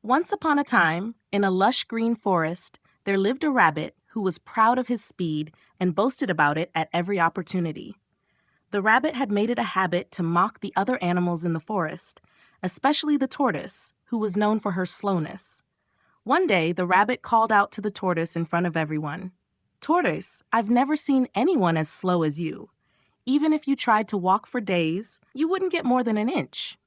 Once upon a time, in a lush green forest, there lived a rabbit who was proud of his speed and boasted about it at every opportunity. The rabbit had made it a habit to mock the other animals in the forest, especially the tortoise, who was known for her slowness. One day, the rabbit called out to the tortoise in front of everyone, "Tortoise, I've never seen anyone as slow as you. Even if you tried to walk for days, you wouldn't get more than an inch."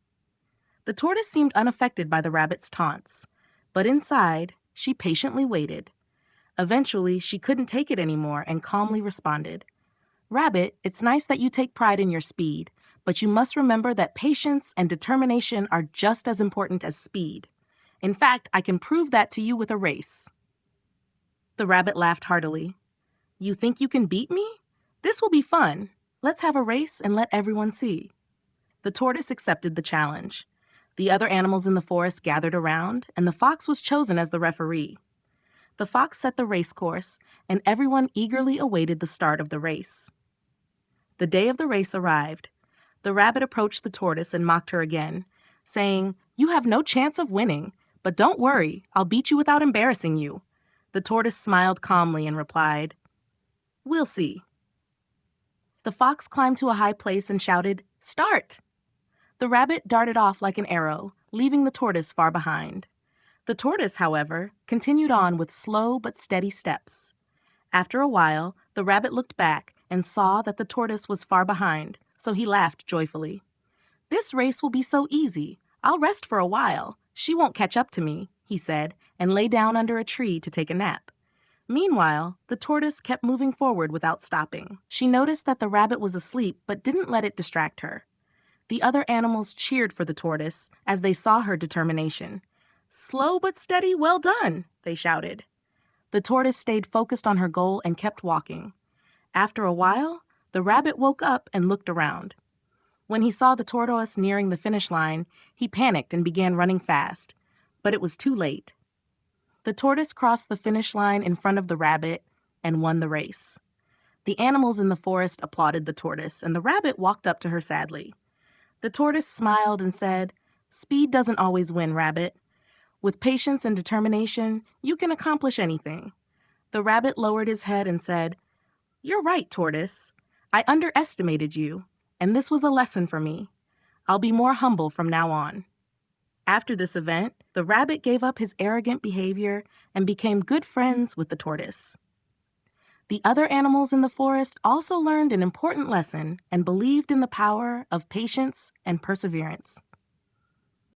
The tortoise seemed unaffected by the rabbit's taunts, but inside, she patiently waited. Eventually, she couldn't take it anymore and calmly responded, "Rabbit, it's nice that you take pride in your speed, but you must remember that patience and determination are just as important as speed. In fact, I can prove that to you with a race." The rabbit laughed heartily. "You think you can beat me? This will be fun. Let's have a race and let everyone see." The tortoise accepted the challenge. The other animals in the forest gathered around, and the fox was chosen as the referee. The fox set the race course, and everyone eagerly awaited the start of the race. The day of the race arrived. The rabbit approached the tortoise and mocked her again, saying, "You have no chance of winning, but don't worry, I'll beat you without embarrassing you." The tortoise smiled calmly and replied, "We'll see." The fox climbed to a high place and shouted, "Start!" The rabbit darted off like an arrow, leaving the tortoise far behind. The tortoise, however, continued on with slow but steady steps. After a while, the rabbit looked back and saw that the tortoise was far behind, so he laughed joyfully. "This race will be so easy. I'll rest for a while. She won't catch up to me," he said, and lay down under a tree to take a nap. Meanwhile, the tortoise kept moving forward without stopping. She noticed that the rabbit was asleep but didn't let it distract her. The other animals cheered for the tortoise as they saw her determination. "Slow but steady, well done," they shouted. The tortoise stayed focused on her goal and kept walking. After a while, the rabbit woke up and looked around. When he saw the tortoise nearing the finish line, he panicked and began running fast, but it was too late. The tortoise crossed the finish line in front of the rabbit and won the race. The animals in the forest applauded the tortoise, and the rabbit walked up to her sadly. The tortoise smiled and said, "Speed doesn't always win, rabbit. With patience and determination, you can accomplish anything." The rabbit lowered his head and said, "You're right, tortoise. I underestimated you, and this was a lesson for me. I'll be more humble from now on." After this event, the rabbit gave up his arrogant behavior and became good friends with the tortoise. The other animals in the forest also learned an important lesson and believed in the power of patience and perseverance.